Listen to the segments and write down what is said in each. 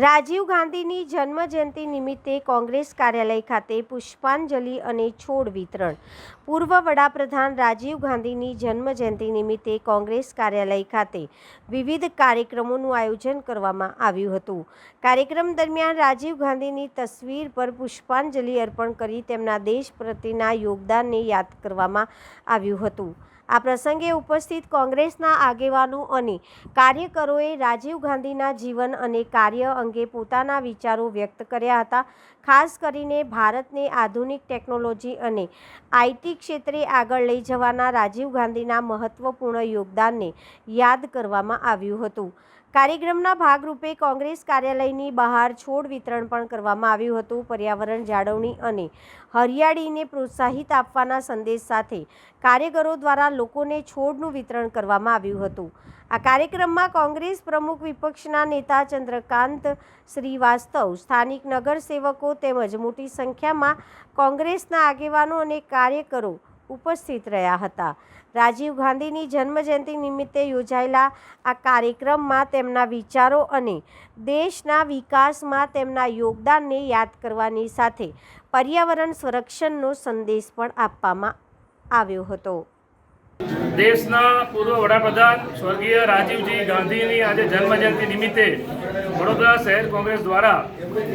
રાજીવ ગાંધીની જન્મજયંતિ નિમિત્તે કોંગ્રેસ કાર્યાલય ખાતે પુષ્પાંજલિ અને છોડ વિતરણ. પૂર્વ વડાપ્રધાન રાજીવ ગાંધીની જન્મજયંતિ નિમિત્તે કોંગ્રેસ કાર્યાલય ખાતે વિવિધ કાર્યક્રમોનું આયોજન કરવામાં આવ્યું હતું. કાર્યક્રમ દરમિયાન રાજીવ ગાંધીની તસવીર પર પુષ્પાંજલિ અર્પણ કરી તેમના દેશ પ્રત્યેના યોગદાનને યાદ કરવામાં આવ્યું હતું. આ પ્રસંગે ઉપસ્થિત કોંગ્રેસના આગેવાનો અને કાર્યકરોએ રાજીવ ગાંધીના જીવન અને કાર્ય અંગે પોતાના વિચારો વ્યક્ત કર્યા હતા. ખાસ કરીને ભારતને આધુનિક ટેકનોલોજી અને આઈટી ક્ષેત્રે આગળ લઈ જવાના રાજીવ ગાંધીના મહત્વપૂર્ણ યોગદાનને યાદ કરવામાં આવ્યું હતું. કાર્યક્રમના ભાગરૂપે કોંગ્રેસ કાર્યાલયની બહાર છોડ વિતરણ પણ કરવામાં આવ્યું હતું. પર્યાવરણ જાળવણી અને હરિયાળીને પ્રોત્સાહિત આપવાના સંદેશ સાથે કાર્યકરો દ્વારા લોકોને છોડનું વિતરણ કરવામાં આવ્યું હતું. આ કાર્યક્રમમાં કોંગ્રેસ પ્રમુખ વિપક્ષના નેતા ચંદ્રકાંત શ્રીવાસ્તવ, સ્થાનિક નગરસેવકો તેમજ મોટી સંખ્યામાં કોંગ્રેસના આગેવાનો અને કાર્યકરો ઉપસ્થિત રહ્યા હતા. રાજીવ ગાંધીની જન્મજયંતિ નિમિત્તે યોજાયેલા આ કાર્યક્રમમાં તેમના વિચારો અને દેશના વિકાસમાં તેમના યોગદાનને યાદ કરવાની સાથે પર્યાવરણ સંરક્ષણનો સંદેશ પણ આપવામાં આવ્યો હતો. દેશના પૂર્વ વડાપ્રધાન સ્વર્ગીય રાજીવજી ગાંધીની આજે જન્મજયંતિ નિમિત્તે વડોદરા શહેર કોંગ્રેસ દ્વારા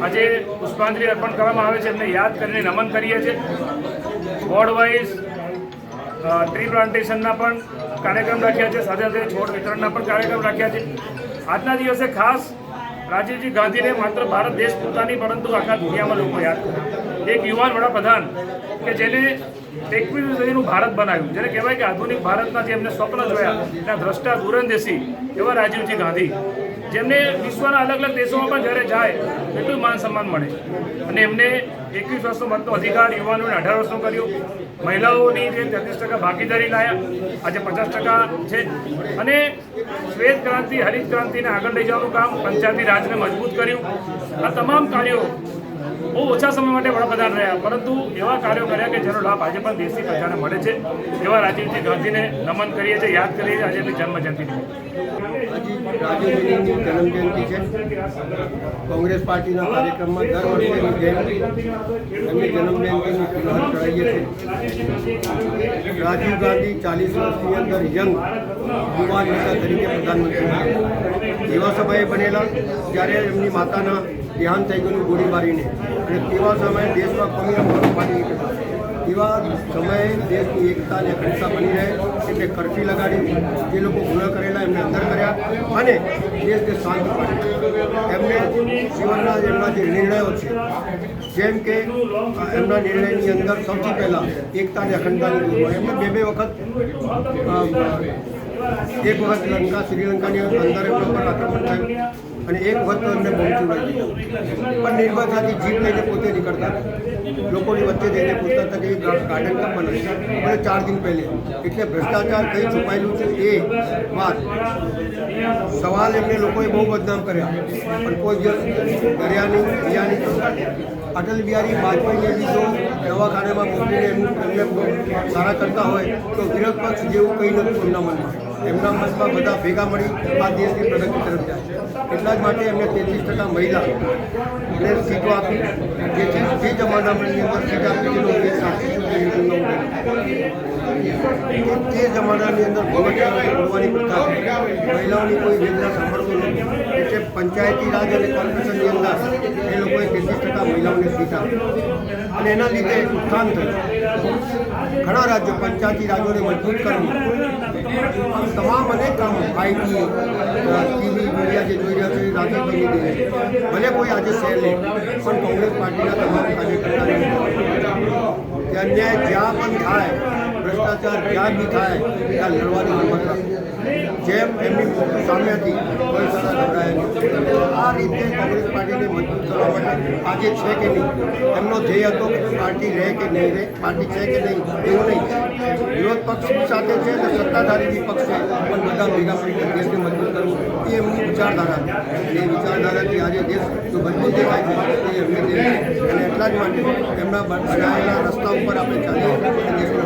આજે પુષ્પાંજલિ અર્પણ કરવામાં આવે છે. એમને યાદ કરીને નમન કરીએ છીએ. વોર્ડ વાઇઝ ટ્રી પ્લાન્ટેશનના પણ કાર્યક્રમ રાખ્યા છે, સાથે સાથે છોડ વિતરણના પણ કાર્યક્રમ રાખ્યા છે. આજના દિવસે ખાસ રાજીવજી ગાંધીને માત્ર ભારત દેશ પૂરતા નહીં પરંતુ આખા દુનિયામાં લોકો યાદ કરે. એક યુવાન વડાપ્રધાન કે જેને એકવીસમી સદીનું ભારત બનાવ્યું, જેને કહેવાય કે આધુનિક ભારતના જે એમને સ્વપ્ન જોયા એના દ્રષ્ટા દૂરંદેશી એવા રાજીવજી ગાંધી, જેમને વિશ્વના અલગ અલગ દેશોમાં પણ જ્યારે જાય એટલું માન સન્માન મળે. અને એમને 21 વર્ષનો મતનો અધિકાર યુવાનોને 18 વર્ષનો કર્યો. મહિલાઓની જે 33% ભાગીદારી લાયા, આજે 50% છે. અને શ્વેત ક્રાંતિ, હરિત ક્રાંતિને આગળ લઈ જવાનું કામ, પંચાયતી રાજને મજબૂત કર્યું. આ તમામ કાર્યો બહુ ઓછા સમય માટે વડાપ્રધાન રહ્યા, પરંતુ એવા કાર્યો કર્યા કે જેનો લાભ આજે પણ દેશની પ્રજાને મળે છે. એવા રાજીવજી ગાંધીને નમન કરીએ છીએ, યાદ કરીએ છીએ આજે એમની જન્મજયંતિ. રાજીવજીની જન્મજયંતિ છે. કોંગ્રેસ પાર્ટીના કાર્યક્રમમાં દર વર્ષેની જેમ એમની જન્મજયંતિની પુનઃ કરાવીએ છીએ. રાજીવ ગાંધી 40 વર્ષની અંદર યંગ યુવા નેતા તરીકે પ્રધાનમંત્રી એવા સમયે બનેલા જ્યારે એમની માતાના દેહાંત થઈ ગયેલું ગોળીબારીને, અને તેવા સમયે દેશમાં કોમી ફાટી એવા સમયે દેશની એકતા અને અખંડતા બની રહે એટલે કરફ્યુ લગાડી જે લોકો ગુના કરેલા એમને અંદર કર્યા અને દેશને શાંત પાડી. એમને જીવનના એમના જે નિર્ણયો છે, જેમ કે એમના નિર્ણયની અંદર સૌથી પહેલાં એકતા અને અખંડતાની દૂર હોય. એમને બે વખત એક વખત શ્રીલંકાની અંદર એમના પર આક્રમણ થયું અને એક વખત એમને બોમ્બ ચૂડાવી દીધો. પણ નિર્ભરતાથી જીપ લઈને પોતે નીકળતા લોકોની વચ્ચે જઈને પૂછતા હતા કે એ ગાર્ડન કપ બનાવે અને 4 દિન પહેલે. એટલે ભ્રષ્ટાચાર કઈ છુપાયેલું છે એ વાત સવાલ એમને લોકોએ બહુ બદનામ કર્યા, પણ કોઈ કર્યા નહીં. અટલ બિહારી વાજપેયીને બી જો દવાખાનામાં મોકલીને એમને સારા કરતા હોય તો વિરોધ પક્ષ જેવું કંઈ નથી એમના મનમાં. એમના મનમાં બધા ભેગા મળી આ દેશની પ્રગતિ તરફ જાય. એટલા જ માટે એમને 33% મહિલાને સીટો આપી, જેથી જે જમાનાની અંદર સીટ આપી જેનો તે જમાનાની અંદર ભોગવવાની પ્રથા મહિલાઓની કોઈ વેદના સાંભળતો નથી. એટલે પંચાયતી રાજ અને કોર્પોરેશનની અંદર એ લોકોએ 33% મહિલાઓને સીટ આપી અને એના લીધે ઉત્થાન થયું. ઘણા રાજ્યો પંચાયતી રાજ્યોને મજબૂત કરવું, તમામ અનેક કામો આઈટી, ટીવી, મીડિયા જે જોઈ રહ્યા છે રાજીવજીની લીધે ભલે કોઈ આજે શહેર લે પણ કોંગ્રેસ પાર્ટીના તમામ કાર્યકર્તાને કે અન્યાય જ્યાં પણ થાય, ભ્રષ્ટાચાર જ્યાં બી થાય ત્યાં લડવાની હિંમત રાખે. જેમ એમની સામે હતી કોઈ સારા ગભરાયા નહીં. આ રીતે કોંગ્રેસ પાર્ટીને મજબૂત કરવા માટે આજે છે કે નહીં, એમનો ધ્યેય હતો કે પાર્ટી રહે કે નહીં રહે, પાર્ટી છે કે નહીં એવું નહીં. વિરોધ પક્ષ સાથે છે અને સત્તાધારી બી પક્ષ છે, પણ બધા ભેગા મળીને દેશને મજબૂત કરવું એ એમની વિચારધારા હતી. અને એ વિચારધારાથી આજે દેશ જો મજબૂત દેખાય છે એ એમની દેશ છે. અને એટલા જ માટે એમના બનાવેલા રસ્તા ઉપર આપણે ચાલીએ અને દેશને